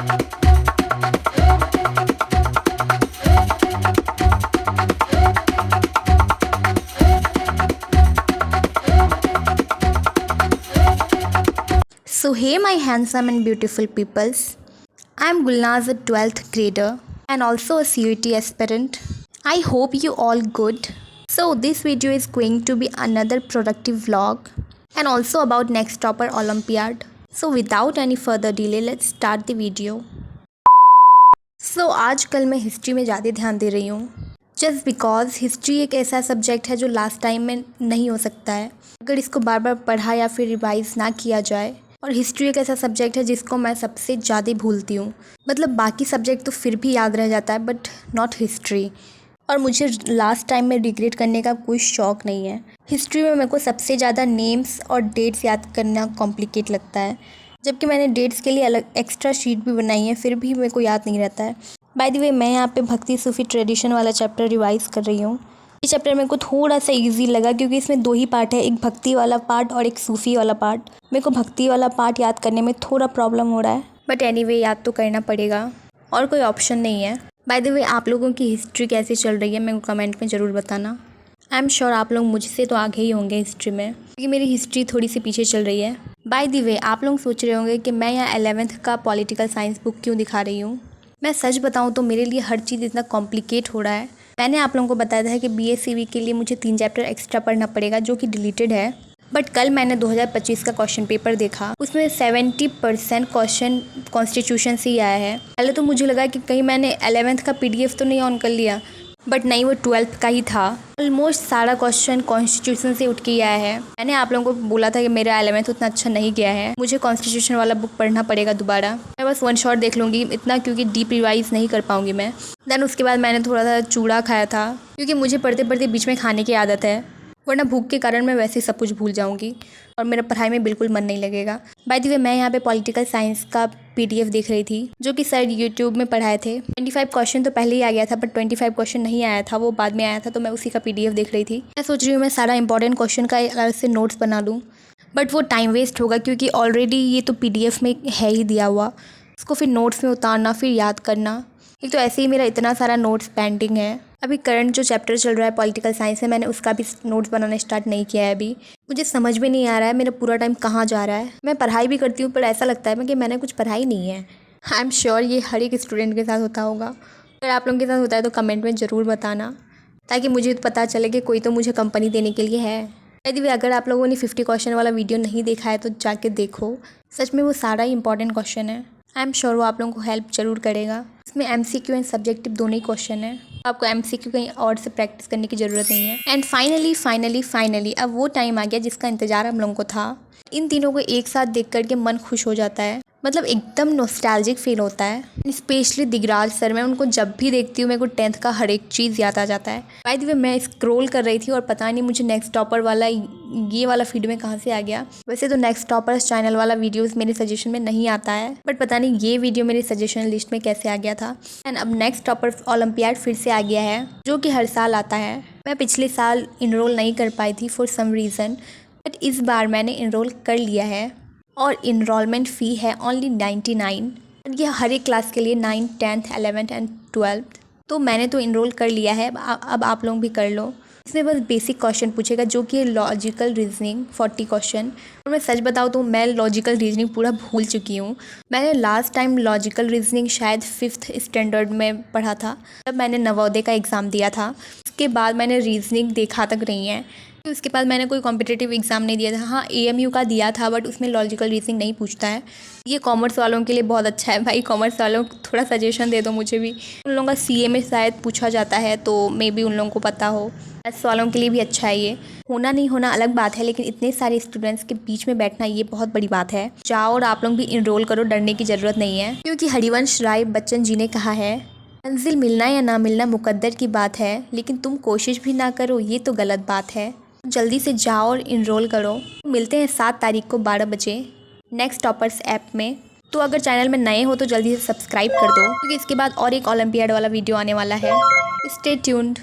So hey my handsome and beautiful peoples, I am Gulnaz, a 12th grader and also a CUET aspirant. I hope you all good. So this video is going to be another productive vlog and also about next topper Olympiad. So without any further delay, let's start the video. So आजकल मैं history में ज़्यादा ध्यान दे रही हूँ just because history एक ऐसा subject है जो लास्ट टाइम में नहीं हो सकता है अगर इसको बार बार पढ़ा या फिर रिवाइज ना किया जाए। और हिस्ट्री एक ऐसा सब्जेक्ट है जिसको मैं सबसे ज़्यादा भूलती हूँ। मतलब बाकी सब्जेक्ट तो फिर भी याद रह जाता है बट नॉट हिस्ट्री। और मुझे लास्ट टाइम में रिग्रेट करने का कोई शौक़ नहीं है। हिस्ट्री में मेरे को सबसे ज़्यादा नेम्स और डेट्स याद करना कॉम्प्लिकेट लगता है, जबकि मैंने डेट्स के लिए अलग एक्स्ट्रा शीट भी बनाई है फिर भी मेरे को याद नहीं रहता है। बाय द वे मैं यहाँ पे भक्ति सूफी ट्रेडिशन वाला चैप्टर रिवाइज़ कर रही हूँ। ये चैप्टर मेरे को थोड़ा सा इजी लगा क्योंकि इसमें दो ही पार्ट है, एक भक्ति वाला पार्ट और एक सूफी वाला पार्ट। मेरे को भक्ति वाला पार्ट याद करने में थोड़ा प्रॉब्लम हो रहा है बट एनीवे याद तो करना पड़ेगा और कोई ऑप्शन नहीं है। बाय द वे आप लोगों की हिस्ट्री कैसी चल रही है मेरे को कमेंट में ज़रूर बताना। आई एम श्योर आप लोग मुझसे तो आगे ही होंगे हिस्ट्री में, क्योंकि मेरी हिस्ट्री थोड़ी सी पीछे चल रही है। बाय द वे आप लोग सोच रहे होंगे कि मैं यहाँ 11th का पॉलिटिकल साइंस बुक क्यों दिखा रही हूँ। मैं सच बताऊँ तो मेरे लिए हर चीज़ इतना कॉम्प्लिकेट हो रहा है। मैंने आप लोगों को बताया था कि BSCV के लिए मुझे 3 चैप्टर एक्स्ट्रा पढ़ना पड़ेगा जो कि डिलीटेड है। बट कल मैंने 2025 का क्वेश्चन पेपर देखा, उसमें 70% क्वेश्चन कॉन्स्टिट्यूशन से ही आया है। पहले तो मुझे लगा कि कहीं मैंने 11th का PDF तो नहीं ऑन कर लिया, बट नहीं, वो 12th का ही था। ऑलमोस्ट सारा क्वेश्चन कॉन्स्टिट्यूशन से उठ के ही आया है। मैंने आप लोगों को बोला था कि मेरा 11th उतना अच्छा नहीं गया है, मुझे कॉन्स्टिट्यूशन वाला बुक पढ़ना पड़ेगा दोबारा। मैं बस वन शॉट देख लूँगी इतना, क्योंकि डीप रिवाइज नहीं कर पाऊँगी मैं। देन उसके बाद मैंने थोड़ा सा चूड़ा खाया था, क्योंकि मुझे पढ़ते पढ़ते बीच में खाने की आदत है, वरना भूख के कारण मैं वैसे ही सब कुछ भूल जाऊँगी और मेरा पढ़ाई में बिल्कुल मन नहीं लगेगा। बाय द वे मैं यहाँ पे पॉलिटिकल साइंस का PDF देख रही थी जो कि सर यूट्यूब में पढ़ाए थे। 25 क्वेश्चन तो पहले ही आ गया था बट 25 क्वेश्चन नहीं आया था, वो बाद में आया था, तो मैं उसी का PDF देख रही थी। मैं सोच रही हूँ मैं सारा इंपॉर्टेंट क्वेश्चन का अलग से नोट्स बना लूँ, बट वो टाइम वेस्ट होगा क्योंकि ऑलरेडी ये तो PDF में है ही दिया हुआ, उसको फिर नोट्स में उतारना फिर याद करना। एक तो ऐसे ही मेरा इतना सारा नोट्स पेंडिंग है। अभी करंट जो चैप्टर चल रहा है पॉलिटिकल साइंस में, मैंने उसका भी नोट्स बनाना स्टार्ट नहीं किया है अभी। मुझे समझ में नहीं आ रहा है मेरा पूरा टाइम कहाँ जा रहा है। मैं पढ़ाई भी करती हूँ पर ऐसा लगता है कि मैंने कुछ पढ़ाई नहीं है। आई एम श्योर ये हर एक स्टूडेंट के साथ होता होगा। अगर आप लोगों के साथ होता है तो कमेंट में ज़रूर बताना, ताकि मुझे पता चले कि कोई तो मुझे कंपनी देने के लिए है। यदि अगर आप लोगों ने 50 क्वेश्चन वाला वीडियो नहीं देखा है तो जाके देखो, सच में वो सारा ही इंपॉर्टेंट क्वेश्चन है। आई एम श्योर वो आप लोगों को हेल्प ज़रूर करेगा। इसमें MCQ एंड सब्जेक्टिव दोनों ही क्वेश्चन है, आपको MCQ कहीं और से प्रैक्टिस करने की ज़रूरत नहीं है। एंड फाइनली अब वो टाइम आ गया जिसका इंतज़ार हम लोगों को था। इन तीनों को एक साथ देख करके मन खुश हो जाता है, मतलब एकदम नॉस्टैल्जिक फील होता है। स्पेशली दिगराज सर, मैं उनको जब भी देखती हूँ मेरे को 10th का हर एक चीज़ याद आ जाता है। बाय द वे मैं स्क्रॉल कर रही थी और पता नहीं मुझे नेक्स्ट टॉपर वाला ये वाला फीड में कहाँ से आ गया। वैसे तो नेक्स्ट टॉपर्स चैनल वाला वीडियोस मेरे सजेशन में नहीं आता है, बट पता नहीं ये वीडियो मेरे सजेशन लिस्ट में कैसे आ गया था। एंड अब नेक्स्ट टॉपर ओलंपियाड फिर से आ गया है, जो कि हर साल आता है। मैं पिछले साल इनरोल नहीं कर पाई थी फॉर सम रीज़न, बट इस बार मैंने इनरोल कर लिया है और इनरोलमेंट फ़ी है ओनली 99। ये हर एक क्लास के लिए 9th 10th 11th and 12th। तो मैंने तो इनरोल कर लिया है, अब आप लोग भी कर लो। इसमें बस बेसिक क्वेश्चन पूछेगा जो कि लॉजिकल रीजनिंग 40 क्वेश्चन। और मैं सच बताऊँ तो मैं लॉजिकल रीजनिंग पूरा भूल चुकी हूँ। मैंने लास्ट टाइम लॉजिकल रीजनिंग शायद 5th स्टैंडर्ड में पढ़ा था, तब मैंने नवोदय का एग्ज़ाम दिया था। उसके बाद मैंने रीजनिंग देखा तक नहीं है, तो उसके बाद मैंने कोई कॉम्पिटिटिव एग्ज़ाम नहीं दिया था। हाँ, AMU का दिया था बट उसमें लॉजिकल रीजनिंग नहीं पूछता है। ये कॉमर्स वालों के लिए बहुत अच्छा है भाई, कॉमर्स वालों को थोड़ा सजेशन दे दो मुझे भी। उन लोगों का CA में शायद पूछा जाता है तो मे बी उन लोगों को पता हो। मैथ्स वालों के लिए भी अच्छा है ये। होना नहीं होना अलग बात है, लेकिन इतने सारे स्टूडेंट्स के बीच में बैठना ये बहुत बड़ी बात है। जाओ और आप लोग भी इनरोल करो, डरने की ज़रूरत नहीं है, क्योंकि हरिवंश राय बच्चन जी ने कहा है, मंजिल मिलना या ना मिलना मुकद्दर की बात है, लेकिन तुम कोशिश भी ना करो ये तो गलत बात है। जल्दी से जाओ और इनरोल करो। मिलते हैं 7 तारीख को 12 बजे नेक्स्ट टॉपर्स ऐप में। तो अगर चैनल में नए हो तो जल्दी से सब्सक्राइब कर दो, क्योंकि इसके बाद और एक ओलंपियाड वाला वीडियो आने वाला है। Stay tuned.